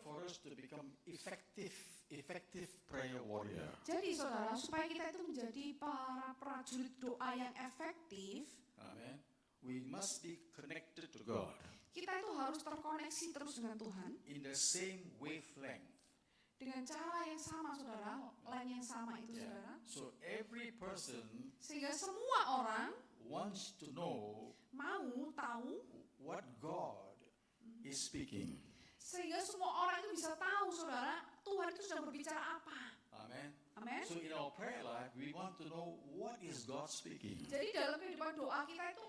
for us to become effective prayer warrior, Jadi saudara, supaya kita itu menjadi para prajurit doa yang efektif, amen, we must be connected to God kita itu harus terkoneksi terus dengan Tuhan in the same wavelength. dengan cara yang sama saudara, line yang sama itu saudara. So every person Sehingga semua orang wants to know mau tahu, what God is speaking. sehingga semua orang itu bisa tahu saudara, Tuhan itu sedang berbicara apa. Amen. Amin. So in our prayer life, we want to know what is God speaking. Jadi dalam kehidupan doa kita itu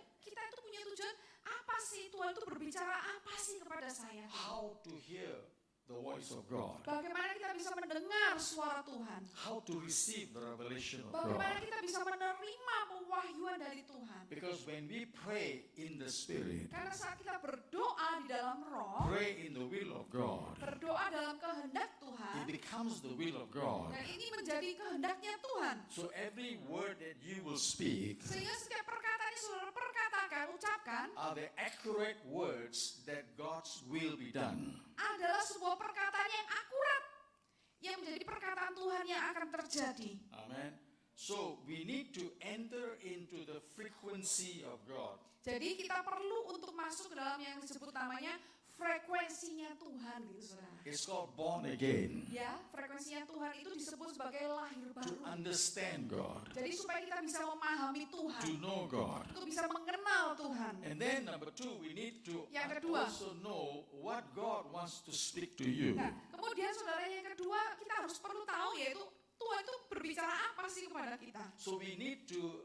punya tujuan, apa sih Tuhan itu berbicara apa sih kepada saya? How to hear the voice of God. Bagaimana kita bisa mendengar suara Tuhan? How to receive the revelation of Bagaimana God. kita bisa menerima pewahyuan dari Tuhan? Because when we pray in the Spirit, Karena saat kita berdoa di dalam roh, pray in the will of God, berdoa dalam kehendak it Tuhan, becomes the will of God. dan ini menjadi kehendaknya Tuhan. So every word that you will speak Sehingga setiap perkataan yang saudara perkatakan, ucapkan, are the accurate words that God's will be done. adalah sebuah perkataan yang akurat, yang menjadi perkataan Tuhan yang akan terjadi. Amen. So we need to enter into the frequency of God. Jadi kita perlu untuk masuk ke dalam yang disebut namanya frekuensinya Tuhan gitu saudara. It's called born again. Ya, frekuensinya Tuhan itu disebut sebagai lahir To baru. understand God, Jadi supaya kita bisa memahami Tuhan, to know God. untuk bisa mengenal Tuhan. And then number two, we need to Yang kedua. also know what God wants to speak to you. Nah, kemudian saudara yang kedua kita harus perlu tahu yaitu Tuhan itu berbicara apa sih kepada kita. So we need to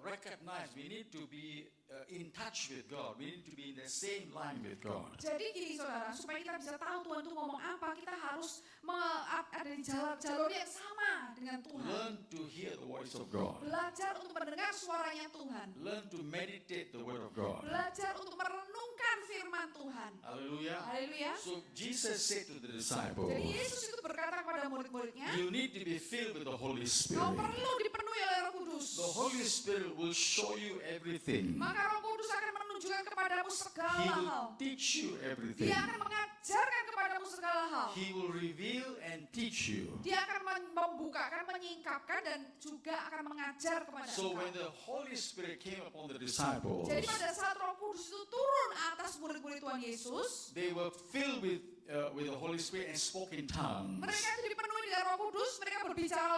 recognize, we need to be in touch with God. We need to be in the same line with God. Jadi gini saudara, supaya kita bisa tahu Tuhan itu ngomong apa, kita harus ada di jalur yang sama dengan Tuhan. Learn to hear the voice of God. Belajar untuk mendengar suaranya Tuhan. Learn to meditate the word of God. Belajar untuk merenungkan firman Tuhan. Hallelujah. Haleluya. So Jesus said to the disciples, Jadi Yesus itu berkata kepada murid-muridnya, you need to be filled with the Holy kau Spirit. perlu dipenuhi oleh Roh Kudus. The Holy Spirit will show you everything. Maka Roh Kudus akan menunjukkan kepadamu segala He hal. will teach you everything. Dia akan mengajarkan kepadamu segala hal. He will reveal and teach you. Dia akan membukakan, menyingkapkan dan juga akan mengajar kepada So when engkau. the Holy Spirit came upon the disciples, Jadi pada saat Roh Kudus itu turun atas murid-murid Tuhan Yesus, they were filled with the Holy Spirit and spoke in tongues. mereka itu dipenuhi dengan Roh Kudus, mereka berbicara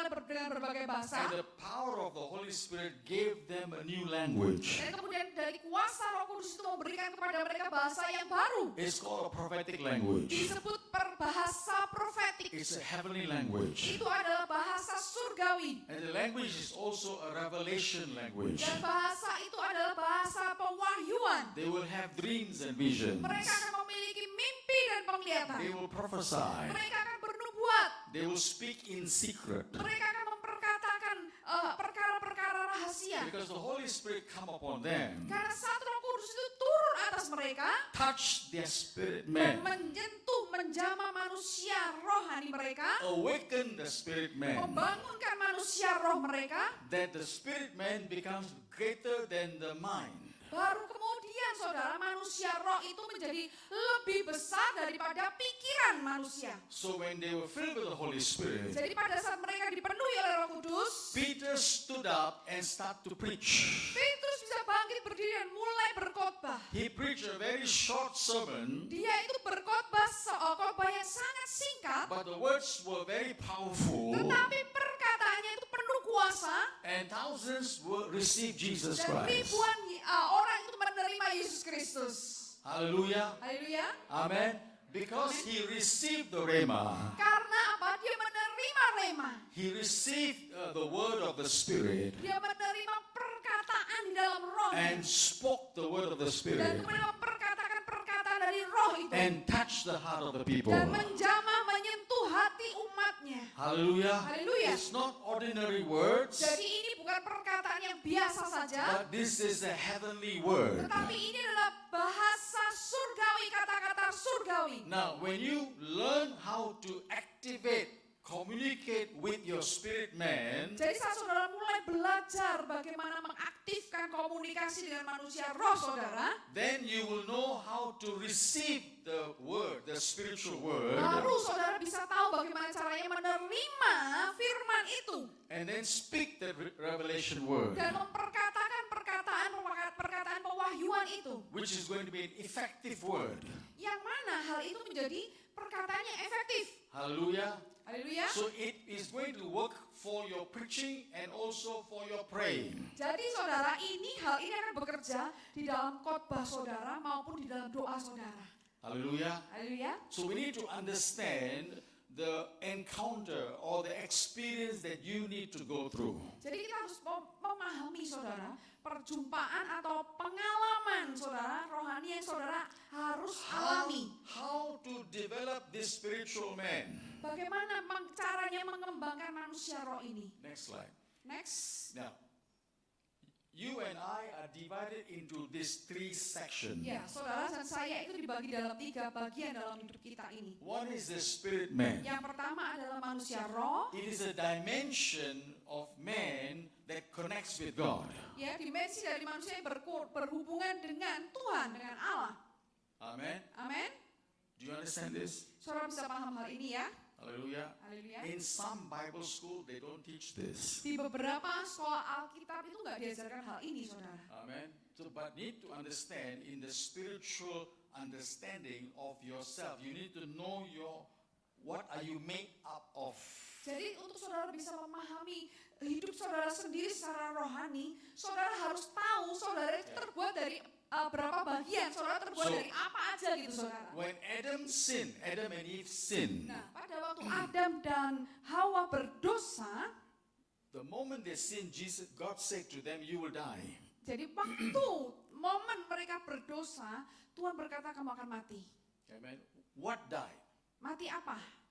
dengan berbagai bahasa. And the power of the Holy Spirit gave them a new language. Dan kemudian dari kuasa Roh Kudus itu memberikan kepada mereka bahasa yang baru. It's called a prophetic language. Disebut bahasa profetik. It's a heavenly language. Itu adalah bahasa surgawi. And the language is also a revelation language. Dan bahasa itu adalah bahasa pewahyuan. They will have dreams and visions. Mereka akan memiliki mimpi dan penglihatan. They will prophesy. Mereka akan bernubuat. They will speak in secret. Mereka akan memperkatakan perkara-perkara rahasia. Because the Holy Spirit come upon them, Karena saat Roh Kudus itu turun atas mereka touch their spirit dan man, menyentuh, menjamah manusia rohani mereka, awaken the spirit man, membangunkan manusia roh mereka, that the spirit man becomes greater than the mind. baru kemudian saudara manusia roh itu menjadi lebih besar daripada pikiran manusia. So when they were filled with the Holy Spirit, Jadi pada saat mereka dipenuhi oleh Roh Kudus, Peter stood up and started to preach. Petrus bisa bangkit berdiri dan mulai berkhotbah. He preached a very short sermon, Dia itu berkhotbah khotbah yang sangat singkat, but the words were very powerful, tetapi perkataannya itu penuh kuasa and thousands will receive Jesus dan Christ. ribuan orang itu menerima Yesus Kristus. Hallelujah. Haleluya. Amen. Because he received the Rhema. Karena apa? Dia menerima rema. He received the word of the Spirit Dia menerima perkataan di dalam roh and spoke the word of the dan Spirit kemudian memperkatakan perkataan dari roh itu and touched the heart of the people. dan menjamah menyentuh hati umatnya. Hallelujah. Hallelujah. It's not ordinary words, Jadi ini bukan perkataan yang biasa saja, but this is a heavenly word. tetapi ini adalah bahasa surgawi, kata-kata surgawi. Now, when you learn how to activate communicate with your spirit man, Jadi saat saudara mulai belajar bagaimana mengaktifkan komunikasi dengan manusia roh saudara, then you will know how to receive the word, the spiritual word, baru saudara bisa tahu bagaimana caranya menerima firman itu and then speak the revelation word, dan memperkatakan perkataan pewahyuan itu. which is going to be an effective word. Yang mana hal itu menjadi perkataan yang efektif. Hallelujah. Haleluya. So it is going to work for your preaching and also for your praying. Jadi saudara, hal ini akan bekerja di dalam khotbah saudara maupun di dalam doa saudara. Hallelujah. Haleluya. So we need to understand the encounter or the experience that you need to go through. Jadi kita harus memahami saudara, perjumpaan atau pengalaman saudara rohani yang saudara harus alami. How to develop this spiritual man. Bagaimana caranya mengembangkan manusia roh ini. Next slide. Next. Now, you and I are divided into these three sections. Ya, saudara dan saya itu dibagi dalam 3 bagian dalam hidup kita ini. One is the spirit man. Yang pertama adalah manusia roh. It is a dimension of man that connects with God. Ya, dimensi dari manusia yang berhubungan dengan Tuhan, dengan Allah. Amen. Amin. Do you understand this? Saudara bisa paham hal ini ya? Hallelujah. Haleluya. In some Bible school, they don't teach this. Di beberapa sekolah Alkitab itu nggak diajarkan hal ini, saudara. Amen. So, but need to understand in the spiritual understanding of yourself, you need to know what are you made up of. Jadi untuk saudara bisa memahami hidup saudara sendiri secara rohani, saudara harus tahu saudara itu terbuat dari berapa bagian, saudara terbuat dari apa aja gitu saudara. When Adam and Eve sinned, Nah, pada waktu Adam dan Hawa berdosa, the moment they sinned, God said to them, you will die. jadi waktu momen mereka berdosa, Tuhan berkata kamu akan mati. Amen. What died? Mati apa?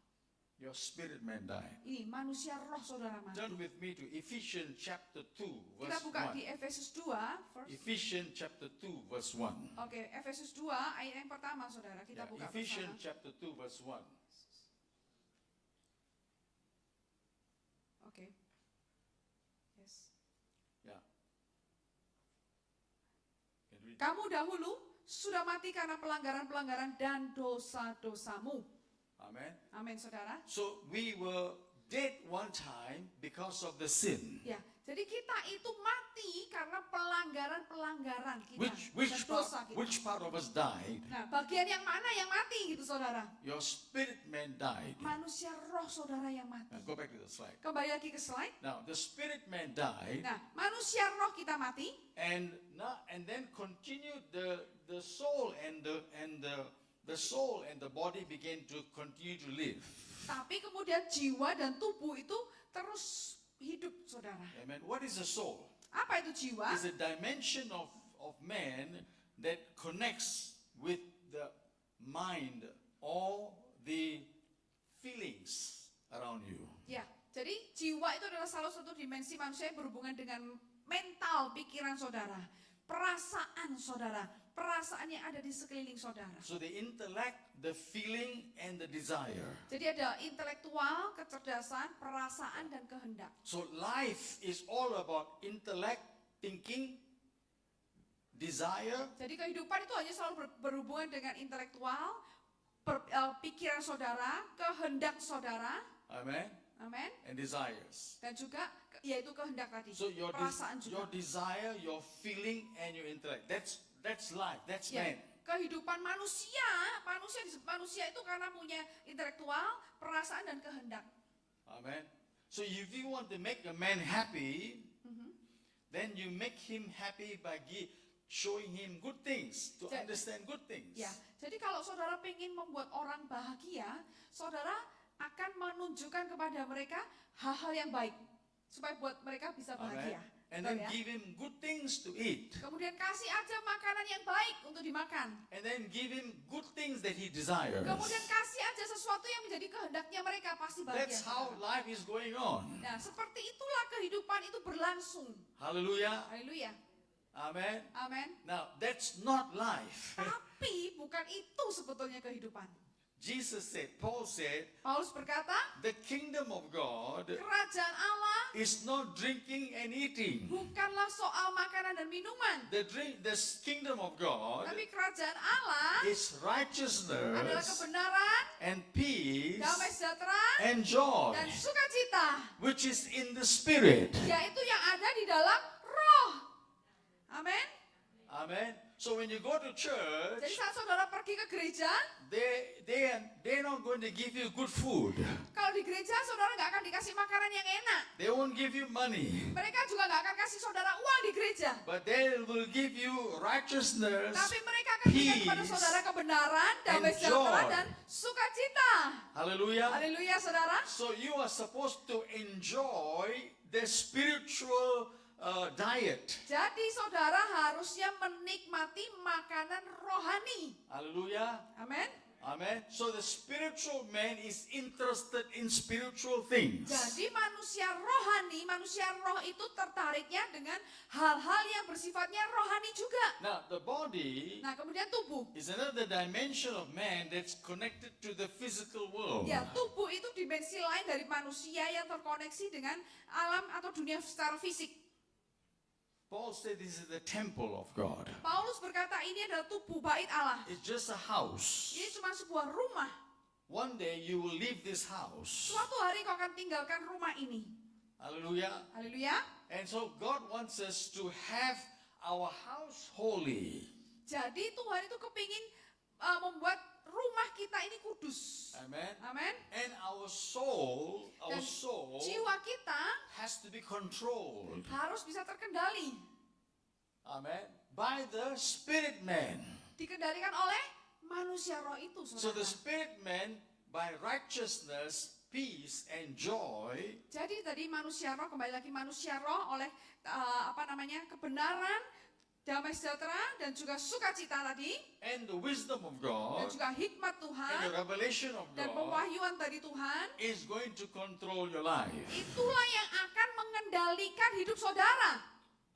Your spirit man died. Ini manusia roh saudara mati. Turn with me to Ephesians chapter 2, Kita verse buka 1. di Efesus 2, Ephesians chapter 2, verse 1. Oke, Efesus 2 ayat yang pertama saudara, kita Yeah, buka Ephesians bersama. chapter 2, verse 1. Oke. Yes. Yeah. Can read. Kamu dahulu sudah mati karena pelanggaran-pelanggaran dan dosa-dosamu. Amen. Amin saudara. So we were dead one time because of the sin. Ya, jadi kita itu mati karena pelanggaran-pelanggaran kita dan dosa kita. Which part of us died? Nah, bagian yang mana yang mati gitu saudara? Your spirit man died. Manusia roh saudara yang mati. Now go back to the slide. Kembali lagi ke slide. Now the spirit man died, Nah, manusia roh kita mati. and then continued the soul and the soul and the body began to continue to live. Tapi kemudian jiwa dan tubuh itu terus hidup, saudara. Amen. What is the soul? Apa itu jiwa? It's a dimension of man that connects with the mind or the feelings around you. Ya, jadi jiwa itu adalah salah satu dimensi manusia yang berhubungan dengan mental pikiran saudara, perasaan saudara, perasaan yang ada di sekeliling saudara. So the intellect, the feeling, and the desire. Jadi ada intelektual, kecerdasan, perasaan, dan kehendak. So life is all about intellect, thinking, desire, Jadi kehidupan itu hanya selalu berhubungan dengan intelektual, pikiran saudara, kehendak saudara, amen, amen, and desires. dan juga yaitu kehendak tadi, So your perasaan juga. desire, your feeling, and your intellect. That's life. That's Ya, man. kehidupan manusia disebut manusia itu karena punya intelektual, perasaan, dan kehendak. Amen. So if you want to make a man happy, then you make him happy by showing him good things, to Ja- understand good things. Ya, jadi kalau saudara ingin membuat orang bahagia, saudara akan menunjukkan kepada mereka hal-hal yang baik supaya buat mereka bisa Amen. bahagia. And Betul then ya? give him good things to eat. Kemudian kasih aja makanan yang baik untuk dimakan. And then give him good things that he desires. Kemudian kasih aja sesuatu yang menjadi kehendaknya mereka, pasti bahagia. That's how saudara. life is going on. Nah, seperti itulah kehidupan itu berlangsung. Hallelujah. Haleluya. Amen. Amin. Now, that's not life. Tapi bukan itu sebetulnya kehidupan. Jesus said, Paul said, Paulus berkata, the kingdom of God kerajaan Allah is not drinking and eating. bukanlah soal makanan dan minuman. The kingdom of God Tapi kerajaan Allah is adalah righteousness kebenaran, and peace damai sejahtera, and joy, dan sukacita, which is in the Spirit. yaitu yang ada di dalam roh. Amin. Amen. So when you go to Jadi church, saat saudara pergi ke gereja, they're not going to give you good food. kalau di gereja saudara nggak akan dikasih makanan yang enak. They won't give you money. Mereka juga nggak akan kasih saudara uang di gereja. But they will give you righteousness, Tapi mereka akan berikan kepada peace, saudara kebenaran, damai and sejahtera, joy. dan sukacita. hallelujah. Haleluya saudara. So you are supposed to enjoy the spiritual diet. Jadi saudara harusnya menikmati makanan rohani. Hallelujah. Amin. Amen. So the spiritual man is interested in spiritual things. Jadi manusia rohani, manusia roh itu tertariknya dengan hal-hal yang bersifatnya rohani juga. Now the body Nah kemudian tubuh. is another dimension of man that's connected to the physical world. Ya tubuh itu dimensi lain dari manusia yang terkoneksi dengan alam atau dunia secara fisik. Paul said this is the temple of God. Paulus berkata ini adalah tubuh bait Allah. It's just a house. Ini cuma sebuah rumah. One day you will leave this house. Suatu hari kau akan tinggalkan rumah ini. Hallelujah. Haleluya. And so God wants us to have our house holy. Jadi Tuhan itu kepingin membuat rumah kita ini kudus. Amen. Amin. And our soul Dan jiwa kita has to be controlled. harus bisa terkendali. Amen. By the spirit man. Dikendalikan oleh manusia roh itu. So the Saudara. spirit man by righteousness, peace and joy Jadi tadi manusia roh, kembali lagi manusia roh oleh kebenaran, damai sejahtera dan juga sukacita tadi, and the wisdom of dan God juga hikmat and Tuhan the revelation of dan God pewahyuan dari Tuhan, is going to control your life. itulah yang akan mengendalikan hidup saudara.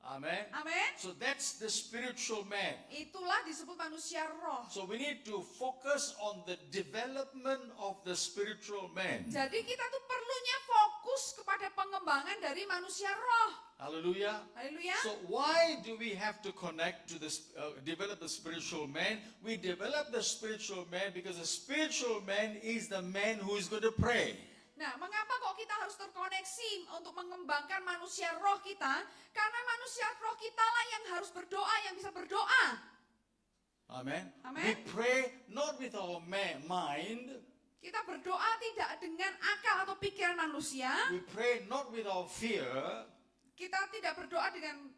Amen. Amin. So that's the spiritual man. Itulah disebut manusia roh. So we need to focus on the development of the spiritual man. Jadi kita tuh perlunya fokus kepada pengembangan dari manusia roh. Hallelujah. Haleluya. So why do we have to connect to this, develop the spiritual man? We develop the spiritual man because the spiritual man is the man who is going to pray. Nah, mengapa kok kita harus terkoneksi untuk mengembangkan manusia roh kita? Karena manusia roh kita lah yang harus berdoa, yang bisa berdoa. Amen. Amen. We pray not with our mind. Kita berdoa tidak dengan akal atau pikiran manusia. We pray not with our fear. Kita tidak berdoa dengan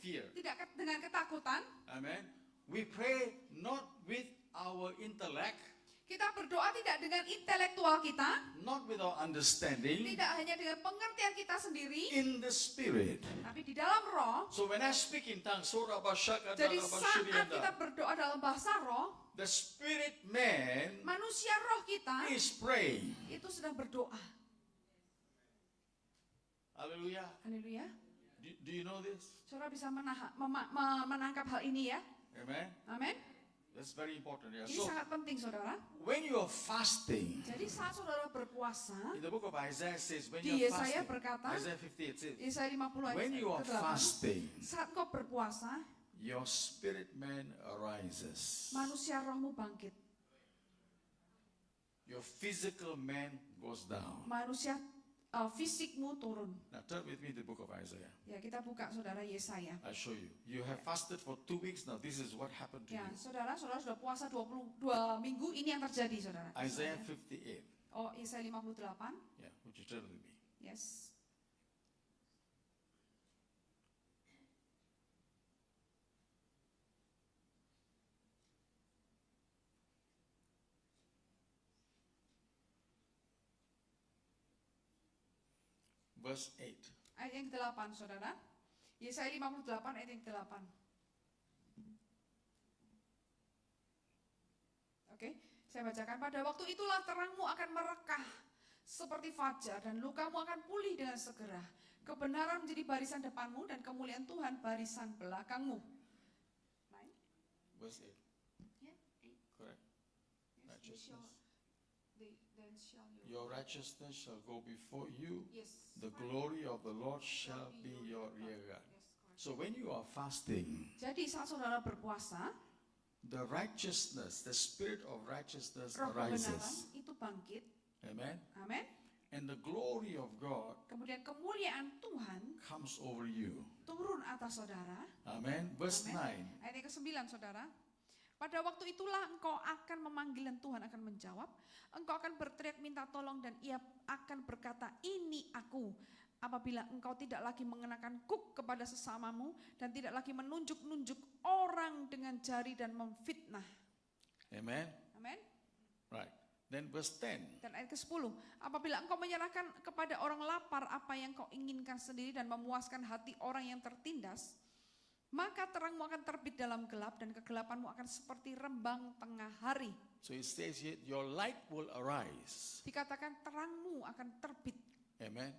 Fear. tidak dengan ketakutan. Amen. We pray not with our intellect. Kita berdoa tidak dengan intelektual kita, Not with our understanding. tidak hanya dengan pengertian kita sendiri, In the spirit. tapi di dalam roh. So when I speak in tongues, Jadi saat kita berdoa dalam bahasa roh, the spirit man manusia roh kita is praying. itu sedang berdoa. Hallelujah. Haleluya. Do you know this? Saudara bisa menangkap hal ini ya. Amen. Amin. That's very important. Yeah. Ini So sangat penting saudara. when you are fasting, Jadi saat saudara berpuasa, in the book of Isaiah says, when di you are Yesaya fasting, berkata, Isaiah 50 it says, Yesaya 50 ayat when you are ke-8, fasting, saat kau berpuasa, your spirit man arises. manusia rohmu bangkit. Your physical man goes down. Manusia fisikmu turun. Now turn with me to the book of Isaiah. Ya, kita buka saudara Yesaya. I'll show you. You have fasted for 2 weeks now. This is what happened to Ya, you. saudara sudah puasa 22 minggu, ini yang terjadi saudara. Isaiah 58. Oh, Yesaya 58. Yeah, would you turn with me? Yes. Verse 8. Ayat yang ke-8 saudara. Yesaya 58 ayat yang ke-8. Oke, saya bacakan. Pada waktu itulah terangmu akan merekah seperti fajar dan lukamu akan pulih dengan segera. Kebenaran menjadi barisan depanmu dan kemuliaan Tuhan barisan belakangmu. Verse 8. Yeah, 8. Correct. Yes, Righteousness. Then shall Your righteousness shall go before you. Yes. The glory of the Lord shall be your rear guard. Yes, correct. So when you are fasting, Jadi saat saudara berpuasa, the righteousness, the spirit of righteousness roh kebenaran arises. itu bangkit. Amen. Amin. And the glory of God Kemudian kemuliaan Tuhan comes over you. turun atas saudara. Amen. Verse Amen. 9. Ayat yang ke-9, saudara. Pada waktu itulah engkau akan memanggil dan Tuhan akan menjawab. Engkau akan berteriak minta tolong dan ia akan berkata, ini aku. Apabila engkau tidak lagi mengenakan kuk kepada sesamamu dan tidak lagi menunjuk-nunjuk orang dengan jari dan memfitnah. Amen. Amin. Right. Then verse 10. Dan ayat ke-10, apabila engkau menyerahkan kepada orang lapar apa yang kau inginkan sendiri dan memuaskan hati orang yang tertindas, maka terangmu akan terbit dalam gelap dan kegelapanmu akan seperti rembang tengah hari. So it says here, your light will arise. Dikatakan terangmu akan terbit. Amen.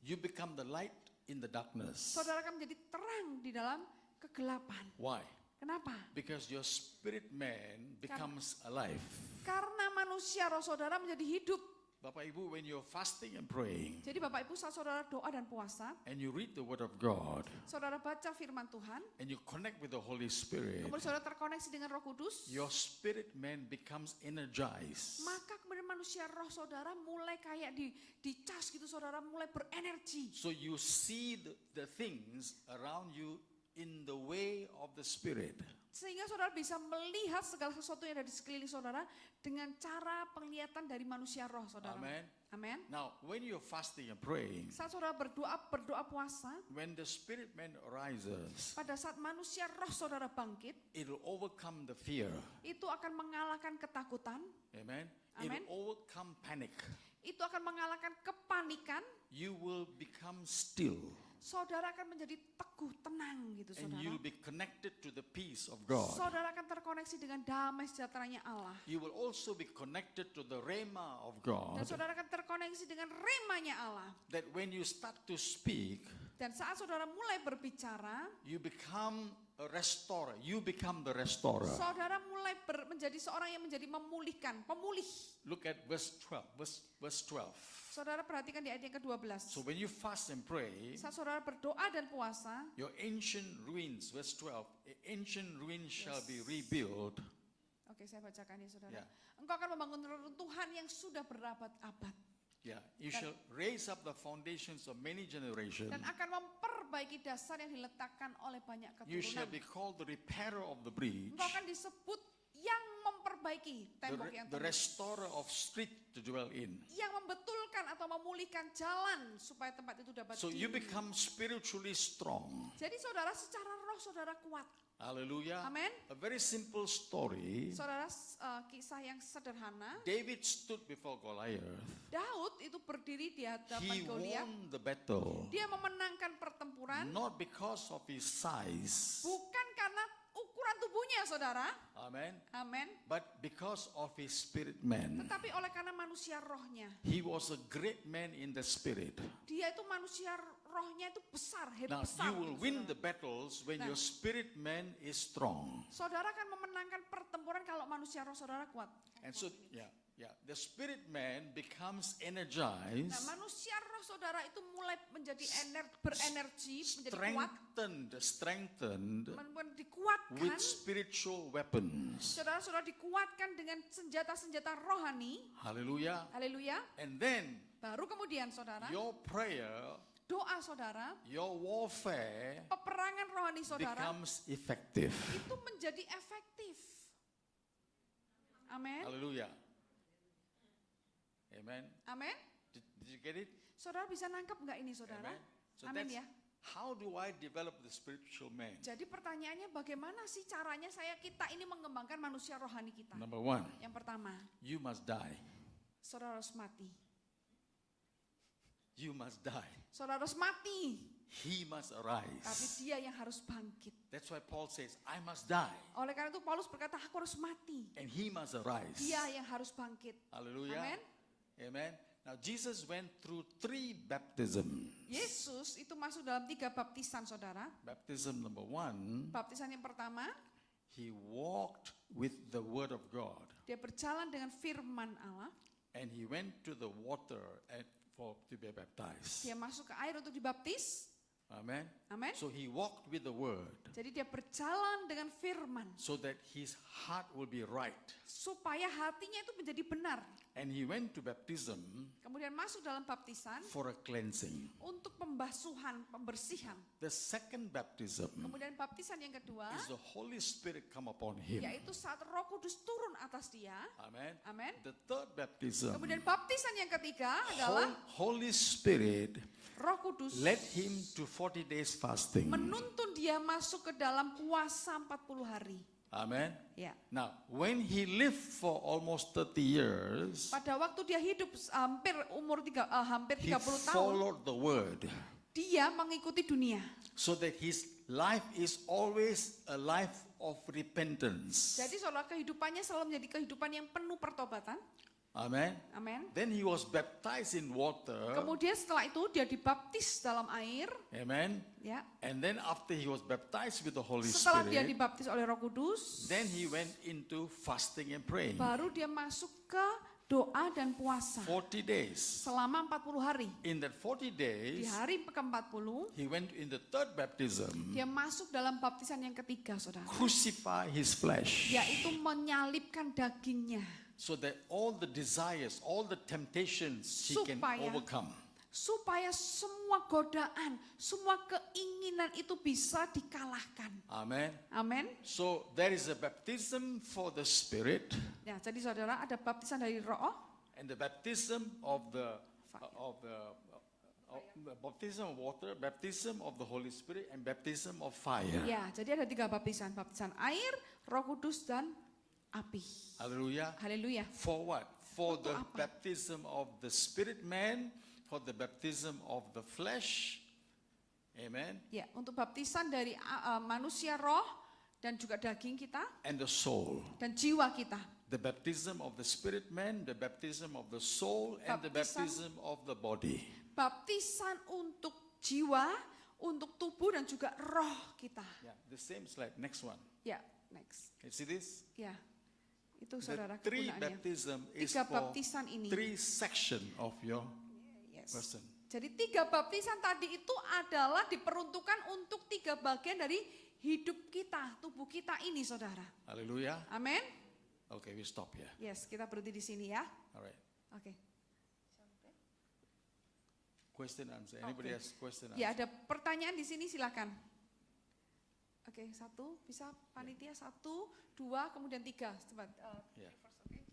You become the light in the darkness. Saudara akan menjadi terang di dalam kegelapan. Why? Kenapa? Because your spirit man becomes alive. Karena manusia roh saudara menjadi hidup. Bapak Ibu, when you're fasting and praying, Jadi Bapak Ibu saat saudara doa dan puasa, and you read the word of God, saudara baca firman Tuhan, and you connect with the Holy Spirit, kemudian saudara terkoneksi dengan Roh Kudus, your spirit man becomes energized. maka kemudian manusia roh saudara mulai kayak dicas gitu, saudara mulai berenergi. So you see the things around you in the way of the Spirit. Sehingga saudara bisa melihat segala sesuatu yang ada di sekeliling saudara dengan cara penglihatan dari manusia roh saudara. Amen. Amin. Now, when you're fasting and praying, Saat saudara berdoa puasa, when the spirit man arises, pada saat manusia roh saudara bangkit, it'll overcome the fear. itu akan mengalahkan ketakutan, Amen. Amen. It'll overcome panic. itu akan mengalahkan kepanikan, You will become still, saudara akan menjadi teguh, tenang gitu and saudara. you'll be connected to the peace of God. Saudara akan terkoneksi dengan damai sejahteranya Allah. You will also be connected to the rhema of Dan God. saudara akan terkoneksi dengan remanya Allah. That when you start to speak, Dan saat saudara mulai berbicara, you become a restorer. You become the restorer. saudara mulai menjadi seorang yang menjadi memulihkan, pemulih. Look at verse 12. Verse 12. Saudara perhatikan di ayat yang ke-12. So when you fast and pray, Saat saudara berdoa dan puasa, your ancient ruins, verse 12, ancient ruins shall be rebuilt. oke saya bacakan ya saudara. Ya. Engkau akan membangun reruntuhan yang sudah berabad-abad. Yeah, you shall raise up the foundations of many generations. Dan akan memperbaiki dasar yang diletakkan oleh banyak You shall keturunan. be called the repairer of the breach, Engkau akan disebut yang memperbaiki tembok yang the tembok. restorer of street to dwell in. Yang membetulkan atau memulihkan jalan supaya tempat itu dapat So you become spiritually strong. Jadi saudara secara roh saudara kuat. Hallelujah. Amen. A very simple story. Saudara kisah yang sederhana. David stood before Goliath. Daud itu berdiri di hadapan He Goliat. won the battle Dia memenangkan pertempuran not because of his size. bukan karena ukuran tubuhnya saudara. Amen. Amin. But because of his spirit man. Tetapi oleh karena manusia rohnya. He was a great man in the spirit. Dia itu manusia rohnya itu besar, Now besar. you will gitu, win saudara. the battles when Nah. your spirit man is strong. Saudara akan memenangkan pertempuran kalau manusia roh saudara kuat. And so the spirit man becomes Nah, energized, manusia roh saudara itu mulai menjadi berenergi, menjadi kuat, strengthened dikuatkan. with spiritual weapons. Saudara-saudara dikuatkan dengan senjata-senjata rohani. Hallelujah. Haleluya. And then Baru kemudian saudara, your prayer, doa saudara, your warfare peperangan rohani saudara becomes effective. itu menjadi efektif. Amin. Hallelujah. Amen. Amin. Did you get it? Saudara bisa nangkep nggak ini saudara? Amen. So Amin that's ya. how do I develop the spiritual man? Jadi pertanyaannya bagaimana sih caranya kita ini mengembangkan manusia rohani kita? Number one, Yang pertama, you must die. saudara harus mati. You must die. Saudara harus mati, He must tapi arise. dia yang harus bangkit. That's why Paul says, I must die. Oleh karena itu Paulus berkata, aku harus mati. And he must arise. Dia yang harus bangkit. Hallelujah. Amen. Amen. Now Jesus went through 3 baptisms. Yesus itu masuk dalam 3 baptisan saudara. Baptism number 1, Baptisan yang pertama, he walked with the word of God. dia berjalan dengan firman Allah. and he went to the water to be baptized. Dia masuk ke air untuk dibaptis. Amen. Amin. So he walked with the word Jadi dia berjalan dengan firman so that his heart will be right. supaya hatinya itu menjadi benar. And he went to baptism Kemudian masuk dalam baptisan for a cleansing. untuk pembasuhan, pembersihan. The second baptism Kemudian baptisan yang kedua is the Holy Spirit come upon him. yaitu saat Roh Kudus turun atas dia. Amen. Amin. The third baptism, Kemudian baptisan yang ketiga adalah Holy Spirit Roh Kudus led him to 40 days fasting. menuntun dia masuk ke dalam puasa 40 hari. Amen. Ya. Now, when he lived for almost 30 years, Pada waktu dia hidup hampir hampir he 30 tahun, followed the word dia mengikuti dunia. so that his life is always a life of repentance. Jadi saudara, kehidupannya selalu menjadi kehidupan yang penuh pertobatan. Amen. Amin. Then he was baptized in water. Kemudian setelah itu dia dibaptis dalam air, Amen. ya. And then after he was baptized with the Holy Setelah dia Spirit, dibaptis oleh Roh Kudus, then he went into fasting and praying. baru dia masuk ke doa dan puasa 40 days. selama 40 hari. In that 40 Di days, hari ke-40, he went in the third baptism, dia masuk dalam baptisan yang ketiga, saudara. crucify his flesh, Yaitu menyalibkan dagingnya. so that all the desires, all the temptations he can Supaya- overcome. Supaya semua godaan, semua keinginan itu bisa dikalahkan. Amen. Amin. So there is a baptism for the Spirit Ya, jadi saudara, ada baptisan dari Roh, and the baptism of the Fire. baptism of water, baptism of the Holy Spirit, and baptism of fire. ya. Jadi ada 3 baptisan, baptisan air, Roh Kudus dan api. Hallelujah. Haleluya. For what? For Untuk the apa? baptism of the Spirit man, for the baptism of the flesh. Amen. Ya, untuk baptisan dari manusia roh dan juga daging kita And the soul. dan jiwa kita. The baptism of the Spirit man, the baptism of the soul, and the Baptisan- baptism of the body. Baptisan untuk jiwa, untuk tubuh dan juga roh kita. Yeah, the same slide. Next one. Ya, next. You see this? Ya, itu The saudara three kegunaannya. baptism is 3 for baptisan ini. 3 section of your Yes. person. Jadi 3 baptisan tadi itu adalah diperuntukkan untuk 3 bagian dari hidup kita, tubuh kita ini, saudara. Hallelujah. Amin. Okay, we stop here. Yes, kita berhenti di sini ya. All right. Oke. Question answer. Anybody Okay. has question Ya, answer? ada pertanyaan di sini, silakan. Oke, 1 bisa panitia 1, 2, kemudian 3. Coba. Yeah.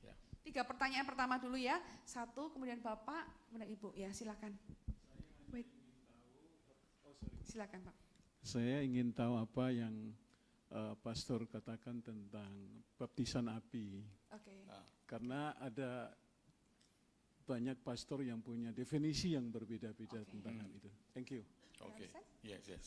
Yeah. 3 pertanyaan pertama dulu ya. 1, kemudian Bapak, kemudian Ibu. Ya, silakan. Wait. Silakan, Pak. Saya ingin tahu apa yang pastor katakan tentang baptisan api. Oke. Ah, Karena ada banyak pastor yang punya definisi yang berbeda-beda Oke. tentang hal itu. Thank you. Okay. understand? Yes, yes.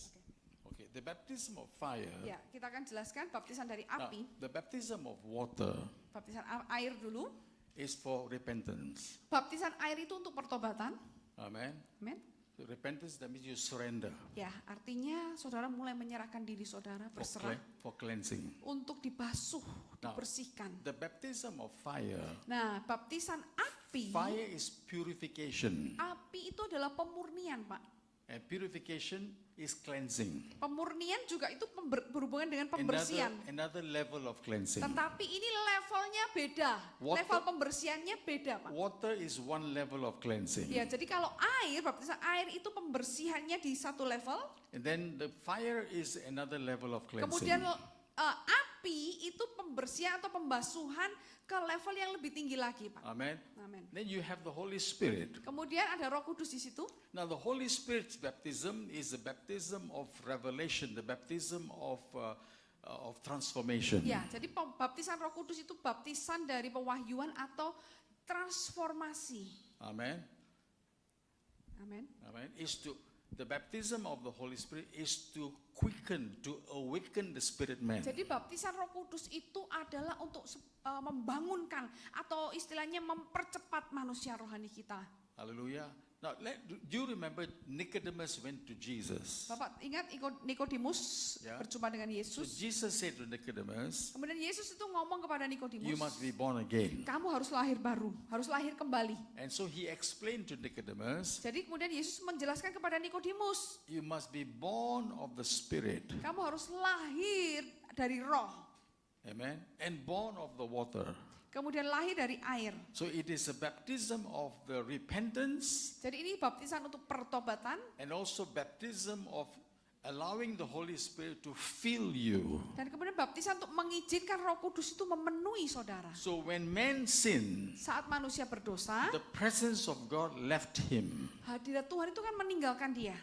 Okay. The baptism of fire. Ya, kita akan jelaskan baptisan dari Now, api, the baptism of water baptisan air dulu. is for repentance. Baptisan air itu untuk pertobatan. Amen. Amin. So repentance, that means you surrender Ya, artinya saudara mulai menyerahkan diri saudara, berserah for cleansing. untuk dibasuh, Now, dibersihkan. The baptism of fire. Nah, baptisan api, Fire is purification, api itu adalah pemurnian, Pak. and purification is cleansing. Pemurnian juga itu berhubungan dengan pembersihan. Another level of cleansing. Tetapi ini levelnya beda. Water- Level pembersihannya beda, Pak. Water is one level of cleansing, Ya, jadi kalau air, baptisan air itu pembersihannya di satu level. and then the fire is another level of cleansing. Kemudian api itu pembersihan atau pembasuhan ke level yang lebih tinggi lagi, Pak. Amen. Amin. Then you have the Holy Spirit. Kemudian ada Roh Kudus di situ. Now the Holy Spirit's baptism is the baptism of revelation, the baptism of transformation. Ya, jadi baptisan Roh Kudus itu baptisan dari pewahyuan atau transformasi. Amen. Amin. Amen. The baptism of the Holy Spirit is to quicken, to awaken the spirit man. Jadi baptisan Roh Kudus itu adalah untuk membangunkan atau istilahnya mempercepat manusia rohani kita. Hallelujah. Now, do you remember Nicodemus went to Jesus? Bapak ingat Nikodemus Ya. berjumpa dengan So Yesus. Jesus said to Nicodemus, Kemudian Yesus itu ngomong kepada you Nikodemus, must be born again. kamu harus lahir baru, harus lahir kembali. And so he explained to Nicodemus, Jadi kemudian Yesus menjelaskan kepada Nikodemus, you must be born of the Spirit. kamu harus lahir dari roh, Amen. And born of the water. kemudian lahir dari air. So it is a baptism of the repentance Jadi ini baptisan untuk pertobatan and also baptism of allowing the Holy Spirit to fill you. dan kemudian baptisan untuk mengizinkan Roh Kudus itu memenuhi saudara. So when man sinned, Saat manusia berdosa, the presence of God left him. hadirat Tuhan itu kan meninggalkan dia.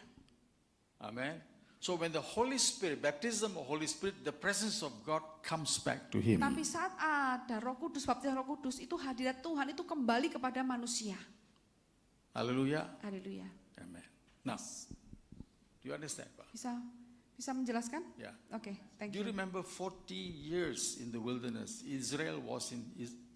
Amen. So when the Holy Spirit, baptism of Holy Spirit, the presence of God comes back to him. Tapi saat ada Roh Kudus, baptisan Roh Kudus, itu hadirat Tuhan itu kembali kepada manusia. Hallelujah. Haleluya. Amen. Now, do you understand, Pak? Bisa menjelaskan? Yeah. Oke, thank Do you you. remember 40 years in the wilderness? Israel was in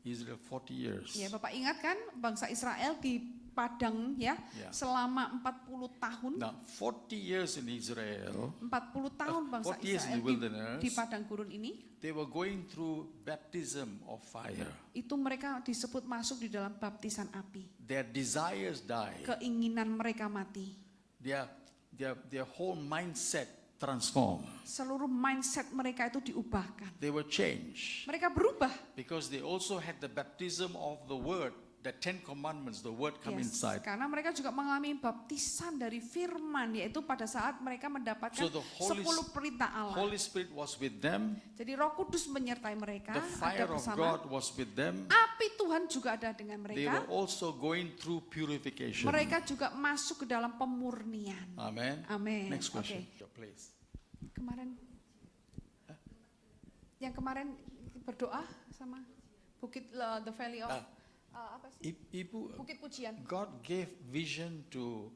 Israel 40 years. Ya, Bapak ingat kan bangsa Israel di padang ya, Ya. selama 40 tahun. Now, 40 years in Israel, 40 tahun bangsa 40 years in Israel the wilderness. di padang gurun ini, they were going through baptism of fire. itu mereka disebut masuk di dalam baptisan api. Their desires died. Keinginan mereka mati. Their whole mindset transformed. Seluruh mindset mereka itu diubahkan. They were changed Mereka berubah. because they also had the baptism of the word, the 10 commandments, the word come Yes, inside. karena mereka juga mengalami baptisan dari firman, yaitu pada saat mereka mendapatkan So the 10 perintah Allah. Holy Spirit was with them. Jadi Roh Kudus menyertai mereka, The ada fire of bersama. God was with them. Api Tuhan juga ada dengan They mereka. were also going through purification. Mereka juga masuk ke dalam pemurnian. Amen. Amin. Next question, Oke. please. Kemarin, yang kemarin berdoa sama Bukit the Valley of apa sih? Ibu, Bukit Pujian. God gave vision to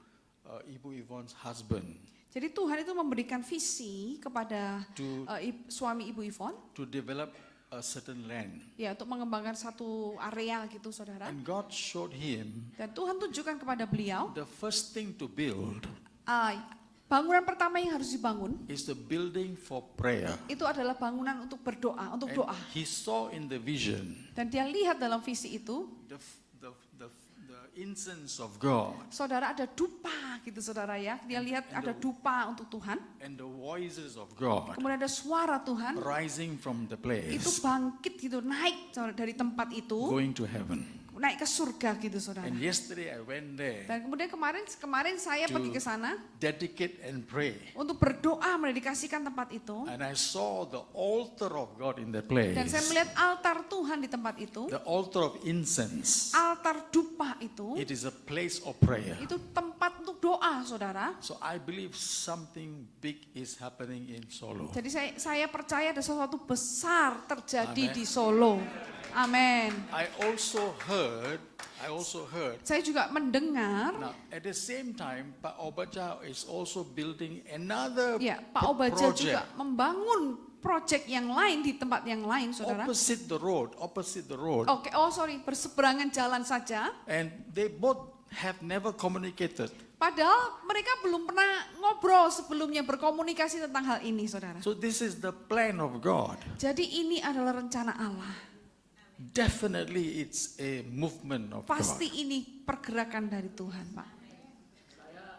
Ibu Yvonne's husband Jadi Tuhan itu memberikan visi kepada to suami Ibu Yvonne, to develop a certain land. ya untuk mengembangkan satu area gitu saudara. And God showed him Dan Tuhan tunjukkan kepada beliau, the first thing to build bangunan pertama yang harus dibangun is the building for prayer. itu adalah bangunan untuk berdoa, untuk And doa. he saw in the vision Dan dia lihat dalam visi itu, the incense of God saudara, ada dupa gitu saudara ya. Dia lihat ada dupa untuk Tuhan. and the voices of God Kemudian ada suara Tuhan rising from the itu place, bangkit gitu, naik saudara, dari tempat itu, going to heaven. naik ke surga gitu saudara. And yesterday I went there Dan kemudian kemarin saya to pergi ke sana dedicate and pray. untuk berdoa mendedikasikan tempat itu. And I saw the altar of God in the place. Dan saya melihat altar Tuhan di tempat itu, The altar of incense. altar dupa itu, It is a place of prayer. itu tempat untuk doa saudara. So I believe something big is happening in Solo. Jadi saya percaya ada sesuatu besar terjadi Amen. di Solo. Amin. I also heard Saya juga mendengar, now at the same time Pak Obaja is also building another ya Pak Obaja project juga membangun proyek yang lain di tempat yang lain, saudara. opposite the road. Oke, berseberangan jalan saja. And they both have never communicated. Padahal mereka belum pernah ngobrol sebelumnya, berkomunikasi tentang hal ini, saudara. So this is the plan of God. Jadi ini adalah rencana Allah. Definitely it's a movement of Pasti God. ini pergerakan dari Tuhan, Pak.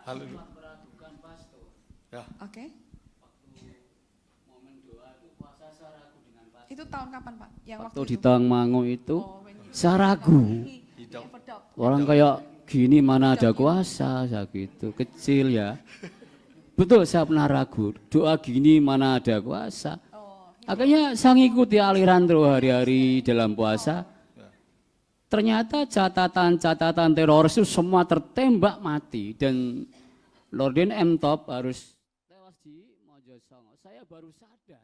Hallelujah. meragukan pastor. Ya. Oke. Waktu momen doa itu puasa saya ragu dengan pastor. Itu tahun kapan, Pak? Yang Waktu di itu? Tawangmangu itu when you- saya ragu. He never doubt. Orang kayak gini mana ada kuasa, saya gitu. Kecil ya. Betul saya pernah ragu. Doa gini mana ada kuasa. Akhirnya saya ngikuti aliran terus hari-hari dalam puasa. Ternyata catatan-catatan teroris itu semua tertembak mati. Dan Lorden M. Top harus tewas di Mojosongo. Saya baru sadar,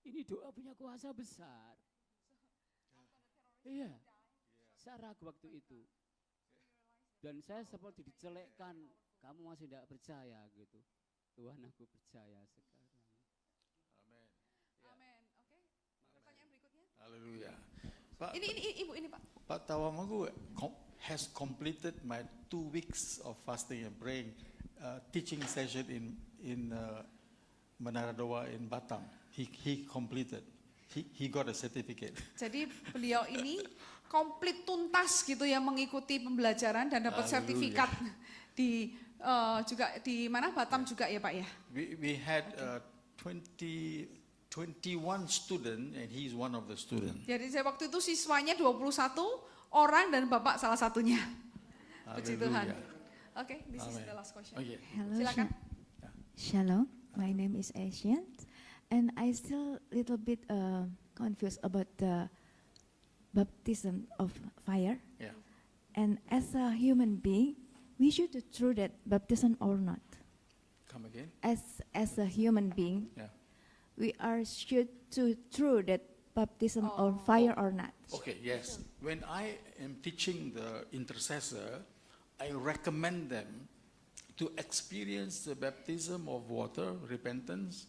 ini doa punya kuasa besar. Iya, saya ragu waktu itu. Dan saya seperti dicelekkan, kamu masih tidak percaya gitu. Tuhan, aku percaya sekarang. Amin. Oke. Pertanyaan berikutnya. Hallelujah. Pak, Ini Ibu ini Pak. Pak Tawamagu has completed my 2 weeks of fasting and praying teaching session in Menara Doa in Batam. He completed. He got a certificate. Jadi beliau ini komplit tuntas gitu ya mengikuti pembelajaran dan dapat Haleluya. sertifikat di juga di mana Batam juga ya Pak ya. We had 21 student and he's one of the student. Jadi saya waktu itu siswanya 21 orang dan Bapak salah satunya. Puji Tuhan. Haleluya. Oke, this is Amen. the last question. Okay. Hello, Silakan. Shalom. My name is Asian, and I still little bit confused about the baptism of fire. Yeah. And as a human being, we should do through that baptism or not. Come again. As a human being, Yeah. we are should to through that baptism or fire or not. Okay, yes. When I am teaching the intercessor, I recommend them to experience the baptism of water, repentance,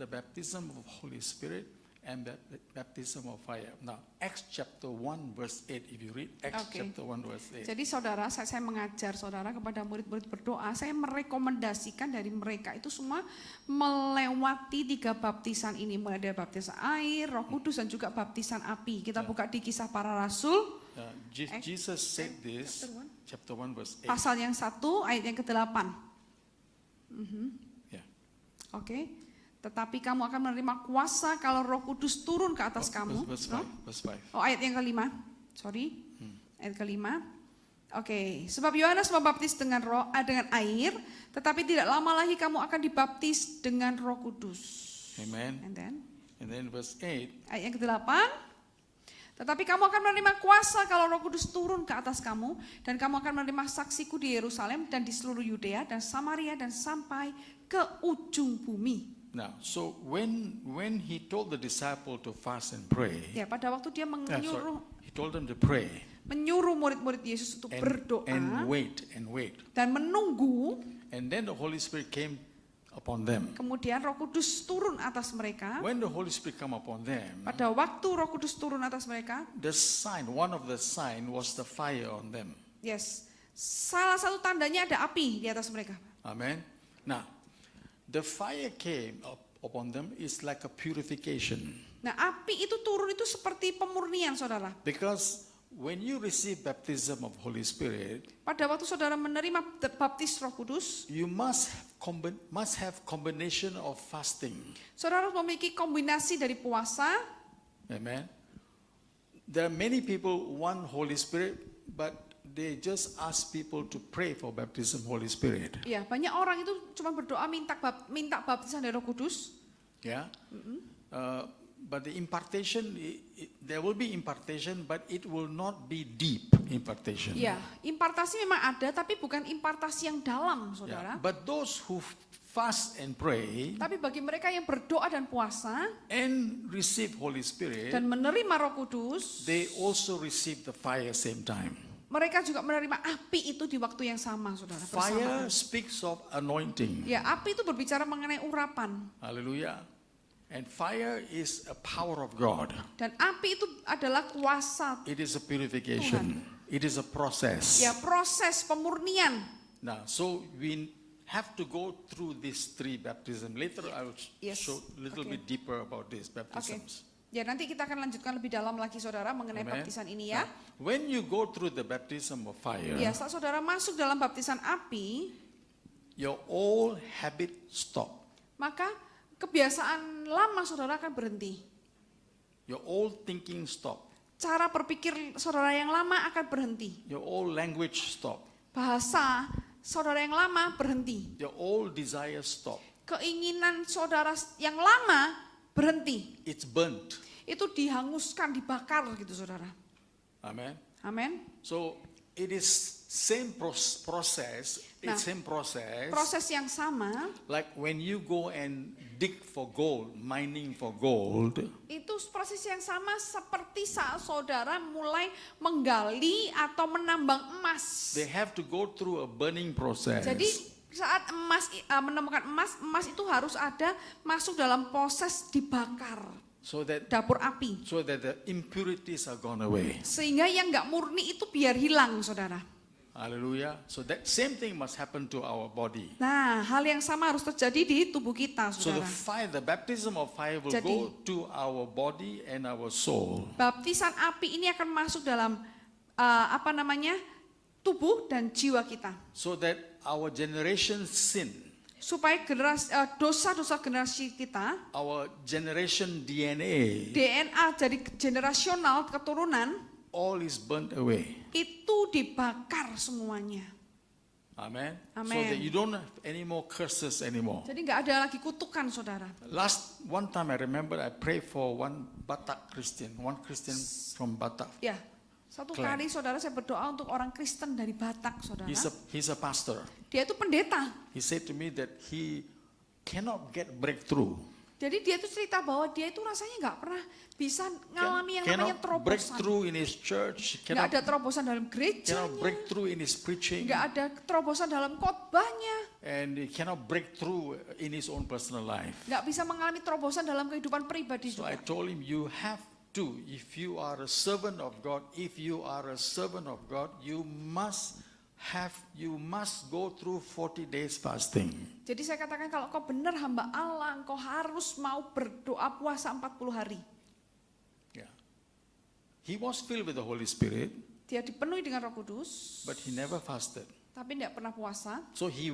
the baptism of Holy Spirit, and baptism of fire. Now, Acts chapter 1 verse 8, if you read Acts Okay. chapter 1 verse 8. Jadi saudara, saya mengajar saudara kepada murid-murid berdoa, saya merekomendasikan dari mereka itu semua melewati 3 baptisan ini, mulai dari baptisan air, Roh Kudus dan juga baptisan api. Kita buka di Kisah Para Rasul, Jesus said this, chapter 1 verse 8. pasal yang 1 ayat yang ke-8. Yeah. Oke. Tetapi kamu akan menerima kuasa kalau Roh Kudus turun ke atas kamu. Verse No? 5, verse 5. Oh, ayat yang kelima. Sorry. Ayat kelima. Oke, sebab Yohanes membaptis dengan dengan air, tetapi tidak lama lagi kamu akan dibaptis dengan Roh Kudus. Amen. And then verse 8. ayat yang ke-8. Tetapi kamu akan menerima kuasa kalau Roh Kudus turun ke atas kamu, dan kamu akan menerima saksiku di Yerusalem dan di seluruh Yudea dan Samaria dan sampai ke ujung bumi. Now, so when he told the disciple to fast and pray, Ya, pada waktu dia he told them to pray menyuruh murid-murid Yesus untuk berdoa and wait and wait. dan menunggu, And then the Holy Spirit came upon them. kemudian Roh Kudus turun atas mereka. When the Holy Spirit come upon them, Pada waktu Roh Kudus turun atas mereka, the sign, one of the sign was the fire on them. yes, salah satu tandanya ada api di atas mereka. Amen. Now, the fire came upon them is like a purification. Nah, api itu turun itu seperti pemurnian, saudara. Because when you receive baptism of Holy Spirit, Pada waktu saudara menerima baptis Roh Kudus, you must have combination of fasting. saudara harus memiliki kombinasi dari puasa. Amen. There are many people want Holy Spirit, but they just ask people to pray for baptism Holy Spirit. Ya, banyak orang itu cuma berdoa minta baptisan dari Roh Kudus. Yeah. But the impartation, there will be impartation, but it will not be deep impartation. Ya, impartasi memang ada, tapi bukan impartasi yang dalam, Yeah. saudara. But those who fast and pray Tapi bagi mereka yang berdoa dan puasa and receive Holy Spirit, dan menerima Roh Kudus, they also receive the fire same time. mereka juga menerima api itu di waktu yang sama, saudara. Fire bersamaan. speaks of anointing. Ya, api itu berbicara mengenai urapan. Hallelujah. And fire is a power of God. Dan api itu adalah kuasa. It is a purification. It is a process. Ya, proses pemurnian. Now, so we have to go through these 3 baptisms. Later I will Yes. show a little Okay. bit deeper about these Oke. baptisms. Ya, nanti kita akan lanjutkan lebih dalam lagi, saudara, mengenai Amen. baptisan ini ya. Now, when you go through the baptism of fire, Ya, saat saudara masuk dalam baptisan api, your old habit stop. maka kebiasaan lama saudara akan berhenti. Your old thinking stop. Cara berpikir saudara yang lama akan berhenti. Your old language stop. Bahasa saudara yang lama berhenti. Your old desire stop. Keinginan saudara yang lama berhenti. It's burnt. Itu dihanguskan, dibakar gitu, saudara. Amen. Amin. So it is same process. Nah, It's same process. Proses yang sama Like when you go and dig for gold, mining for gold, itu proses yang sama seperti saat saudara mulai menggali atau menambang emas. they have to go through a burning process. Jadi saat menemukan emas, emas itu harus ada masuk dalam proses dibakar. so that dapur api. the impurities are gone away. Sehingga yang nggak murni itu biar hilang, saudara. Hallelujah. So that same thing must happen to our body. Nah, hal yang sama harus terjadi di tubuh kita, So saudara. the baptism of fire will Jadi- go to our body and our soul. Baptisan api ini akan masuk dalam tubuh dan jiwa kita. So that our generation sin, Supaya dosa-dosa generasi kita, our generation DNA, DNA jadi generasional keturunan all is burnt away. itu dibakar semuanya. Amen. So Amen. that you don't have any more curses anymore. Jadi nggak ada lagi kutukan, saudara. One time I remember I prayed for one Christian from Batak. Ya, satu Clan. kali saudara saya berdoa untuk orang Kristen dari Batak, saudara. He's a pastor. Dia itu pendeta. He said to me that he cannot get breakthrough. Jadi dia itu cerita bahwa dia itu rasanya nggak pernah bisa ngalami yang namanya Cannot break terobosan. through in his church. Nggak ada terobosan dalam Cannot gerejanya. break through in his preaching. Nggak ada terobosan dalam khotbahnya. And he cannot break through in his own personal life. Nggak bisa mengalami terobosan dalam kehidupan pribadi So I juga. told him, you have to, if you are a servant of God, you must go through 40 days fasting. Jadi saya katakan kalau kau benar hamba Allah, kau harus mau berdoa puasa 40 hari. Yeah. He was filled with the Holy Spirit, Dia dipenuhi dengan Roh Kudus, but he never fasted. tapi tidak pernah puasa. So he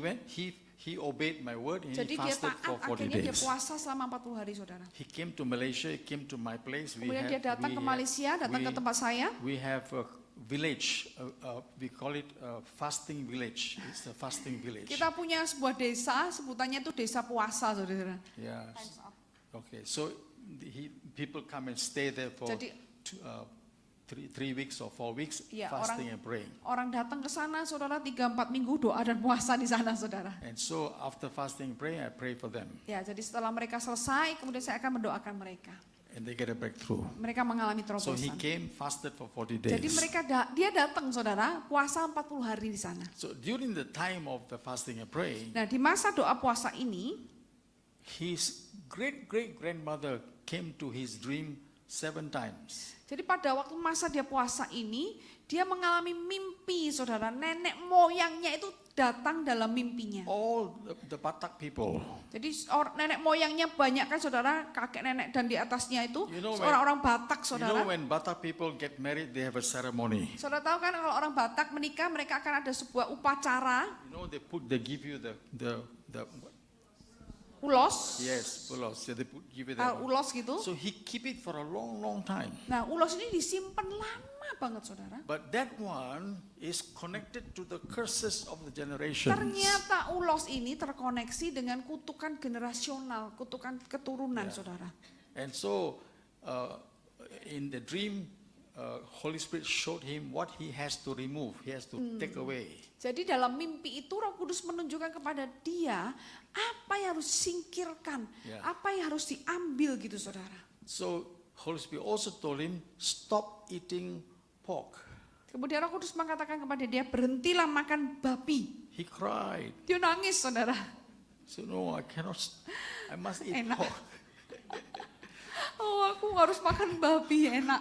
obeyed my word and Jadi he dia fasted taat, for 40 akhirnya dia days. puasa selama 40 hari, saudara. He came to Malaysia, he came to my place. Kemudian dia datang ke Malaysia, datang ke tempat saya. We have a village, we call it a fasting village. It's a fasting village. Kita punya sebuah desa, sebutannya itu desa puasa, saudara. Yeah. Okay, so people come and stay there for Jadi 3 weeks or 4 weeks, ya, fasting and praying. orang datang ke sana, saudara, 3-4 minggu doa dan puasa di sana, saudara. And so after fasting and praying, I pray for them. Ya, jadi setelah mereka selesai, kemudian saya akan mendoakan mereka. And they get a breakthrough. Mereka mengalami So he terobosan. came, fasted for 40 days. Jadi dia datang, saudara, puasa 40 hari di sana. So during the time of the fasting and praying, Nah, di masa doa puasa ini, his great-great-grandmother came to his dream 7 times. jadi pada waktu masa dia puasa ini, dia mengalami mimpi, saudara. Nenek moyangnya itu datang dalam mimpinya. All the Batak people, Jadi nenek moyangnya banyak kan, saudara, kakek nenek dan di atasnya itu You know orang-orang Batak, you saudara. know when Batak people get married, they have a ceremony. Saudara tahu kan kalau orang Batak menikah, mereka akan ada sebuah upacara, You know they give you the ulos, yes, ulos. Yeah, give you that one. ulos gitu. So he keep it for a long time. Nah, ulos ini disimpan lama banget, saudara. But that one is connected to the curses of the generations. Ternyata ulos ini terkoneksi dengan kutukan generasional, kutukan keturunan, saudara. And so in the dream, Holy Spirit showed him what he has to remove, he has to take away. Jadi dalam mimpi itu Roh Kudus menunjukkan kepada dia apa yang harus disingkirkan, Ya. apa yang harus diambil gitu, saudara. So Holy Spirit also told him, stop eating pork. Kemudian Roh Kudus mengatakan kepada dia, berhentilah makan babi. He cried. Dia nangis, saudara. So no, I cannot. I must eat Enak. pork. Oh, aku harus makan babi, enak.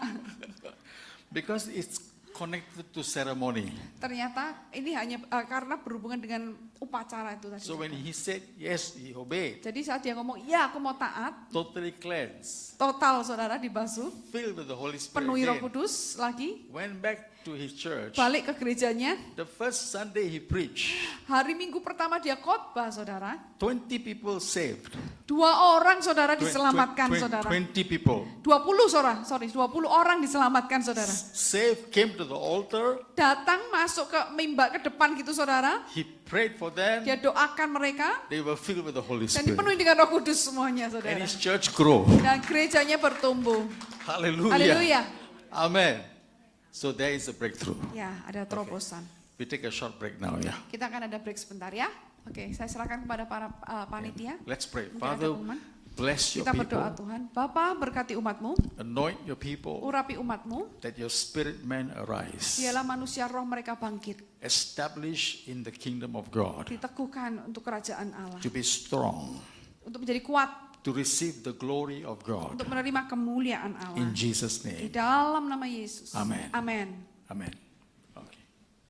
Because it's connected to ceremony. Ternyata ini hanya karena berhubungan dengan upacara itu tadi. So when he said yes, he obeyed. Jadi saat dia ngomong, ya aku mau taat, Totally cleansed, total, saudara, dibasuh, filled with the Holy Spirit penuhi Roh again. Kudus lagi, Went back to his church. balik ke gerejanya. The first Sunday he preached, Hari Minggu pertama dia khotbah, saudara. 20 people saved. 2 orang, saudara, diselamatkan, saudara. 20 people 20 orang diselamatkan, saudara. saved, came to the altar. Datang masuk ke mimbar ke depan gitu, saudara. He prayed for them. Dia doakan mereka They were filled with the Holy dan Spirit. dipenuhi dengan Roh Kudus semuanya, And saudara. his church grew. Dan gerejanya bertumbuh. Hallelujah. Haleluya. Amen. So there is a breakthrough. Ya, ada terobosan. We take a short break now, yeah. Kita akan ada break sebentar ya. Oke, saya serahkan kepada para panitia. Let's pray. Mungkin ada Father, pengumuman. bless your Kita berdoa people. Tuhan. Bapa, berkati umatmu, Anoint your people urapi umatmu, that your spirit man arise. biarlah manusia roh mereka bangkit, Establish in the kingdom of God. diteguhkan untuk kerajaan Allah, To be strong. untuk menjadi kuat, To to receive the glory of God. untuk menerima kemuliaan Allah. In Jesus' Di name. dalam nama Yesus. Amen. Amin. Amen.